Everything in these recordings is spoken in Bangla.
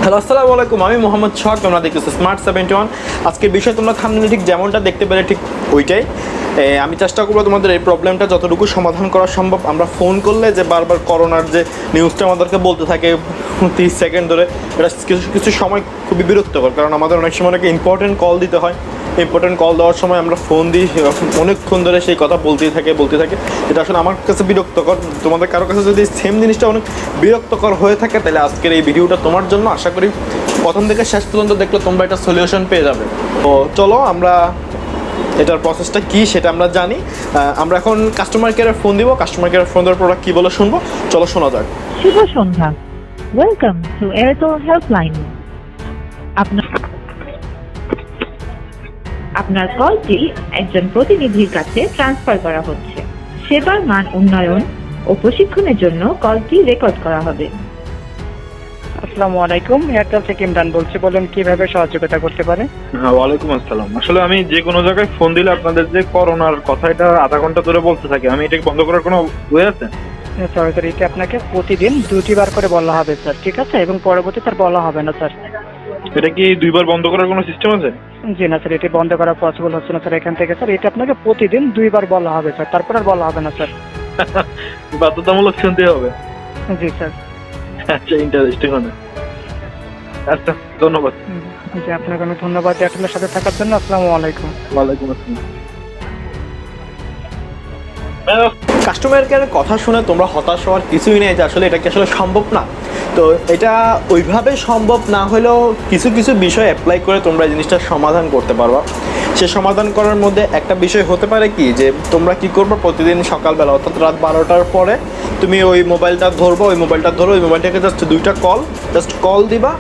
হ্যালো আসসালামু আলাইকুম, আমি মোহাম্মদ সোহাগ। তোমরা দেখতেছো স্মার্ট 71। আজকের বিষয় তোমরা থাম্বনেলে ঠিক যেমনটা দেখতে পেলে ঠিক ওইটাই। আমি চেষ্টা করবো তোমাদের এই প্রবলেমটা যতটুকু সমাধান করা সম্ভব। আমরা ফোন করলে যে বারবার করোনার যে নিউজটা আমাদেরকে বলতে থাকে 30 সেকেন্ড ধরে, এটা কিছু কিছু সময় খুবই বিরক্তকর, কারণ আমাদের অনেক সময় অনেক ইম্পর্টেন্ট কল দিতে হয়। ইম্পর্টেন্ট কল দেওয়ার সময় আমরা ফোন দিই, অনেকক্ষণ ধরে সেই কথা বলতেই থাকে। এটা আসলে আমার কাছে বিরক্তকর। তোমাদের কারো কাছে যদি সেম জিনিসটা অনেক বিরক্তকর হয়ে থাকে, তাহলে আজকের এই ভিডিওটা তোমার জন্য। আশা করি প্রথম থেকে শেষ পর্যন্ত দেখলে তোমরা একটা সলিউশন পেয়ে যাবে। তো চলো আমরা এটার প্রসেসটা কী সেটা আমরা জানি। আমরা এখন কাস্টমার কেয়ারে ফোন দিব। কাস্টমার কেয়ারে ফোন দেওয়ার পর কী বলে শুনবো, চলো শোনা যাক। শুভ সন্ধ্যা। Welcome to Airtel helpline. আপনার কলটি একজন প্রতিনিধির কাছে ট্রান্সফার করা হচ্ছে। সেবার মান উন্নয়ন ও প্রশিক্ষণের জন্য কলটি রেকর্ড করা হবে। আসসালামু আলাইকুম, এয়ারটেল থেকে ইমরান বলছি। বলুন কিভাবে সহযোগিতা করতে পারে? হ্যাঁ, ওয়ালাইকুম আসসালাম। আসলে আমি যে কোনো জায়গায় ফোন দিলে আপনাদের যে করোনার কথা এটা আধা ঘন্টা ধরে বলতে থাকে, আমি এটাকে বন্ধ করার কোনো ওয়ে আছে? সরি স্যার, এটা আপনাকে প্রতিদিন 2টি বার করে বলা হবে স্যার, ঠিক আছে? এবং পরবর্তীতে আর বলা হবে না স্যার। এটা কি 2বার বন্ধ করার কোনো সিস্টেম আছে? জি না স্যার, এটি বন্ধ করা পসিবল হচ্ছে না স্যার এখান থেকে স্যার। এটা আপনাকে প্রতিদিন 2বার বলা হবে স্যার, তারপর আর বলা হবে না স্যার। বাধ্যতামূলক শুনতে হবে? জি স্যার। আচ্ছা, ইন্টারেস্টিং হবে। আচ্ছা, ধন্যবাদ। জি, আপনাকে অনেক ধন্যবাদ এয়ারটেলের সাথে থাকার জন্য। আসসালামু আলাইকুম। ওয়ালাইকুম আসসালাম। কাস্টমার কেয়ারের কথা শুনে তোমরা হতাশ হওয়ার কিছুই নেই যে আসলে এটা কি আসলে সম্ভব না। তো এটা ওইভাবে সম্ভব না হলেও কিছু কিছু বিষয় অ্যাপ্লাই করে তোমরা এই জিনিসটা সমাধান করতে পারবা। সে সমাধান করার মধ্যে একটা বিষয় হতে পারে কি, যে তোমরা কি করবে, প্রতিদিন সকালবেলা অর্থাৎ রাত 12টার পরে তুমি ওই মোবাইলটা ধরবো, ওই মোবাইলটাকে জাস্ট 2টা কল দিবা,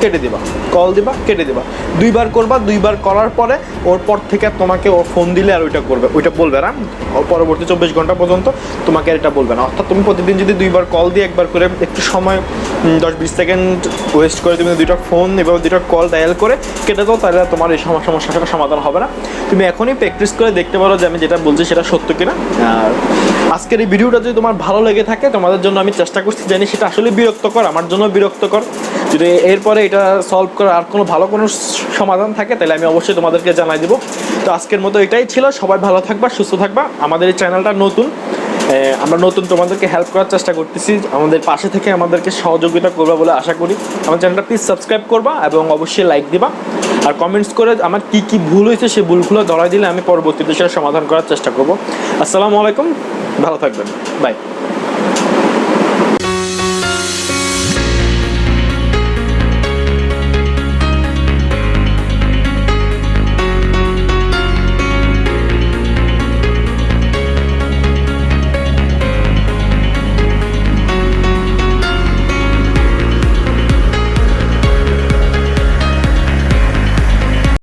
কেটে দিবা, কল দিবা, কেটে দিবা। 2বার করবা। 2বার করার পরে ওর পর থেকে তোমাকে ও ফোন দিলে আর ওইটা বলবে না। পরবর্তী 24 ঘন্টা পর্যন্ত তোমাকে আর এটা বলবে না। অর্থাৎ তুমি প্রতিদিন যদি 2বার কল দিয়ে একবার করে একটু সময় 10-20 সেকেন্ড ওয়েস্ট করে তুমি 2টা ফোন এবার 2টা কল ডায়াল করে কেটে দাও, তাহলে তোমার এই সমস্যাটা সমাধান হবে না। তুমি এখনই প্র্যাকটিস করে দেখতে পারো যে আমি যেটা বলছি সেটা সত্য কিনা। আর আজকের এই ভিডিওটা যদি তোমার ভালো লেগে থাকে, তোমাদের জন্য আমি চেষ্টা করছি, জানি সেটা আসলে বিরক্তকর, আমার জন্য বিরক্তকর। যদি এরপরে এটা সলভ করার আর কোনো ভালো কোনো সমাধান থাকে, তাহলে আমি অবশ্যই তোমাদেরকে জানাই দেবো। তো আজকের মতো এটাই ছিল। সবাই ভালো থাকবা, সুস্থ থাকবা। আমাদের এই চ্যানেলটা নতুন, আমরা তোমাদেরকে হেল্প করার চেষ্টা করতেছি। আমাদের পাশে থেকে আমাদেরকে সহযোগিতা করবা বলে আশা করি। আমার চ্যানেলটা প্লিজ সাবস্ক্রাইব করবা এবং অবশ্যই লাইক দিবা আর কমেন্টস করে আমার কী কী ভুল হয়েছে সেই ভুলগুলো ধরাই দিলে আমি পরবর্তীতে সেটা সমাধান করার চেষ্টা করব। আসসালামু আলাইকুম, ভালো থাকবেন, বাই।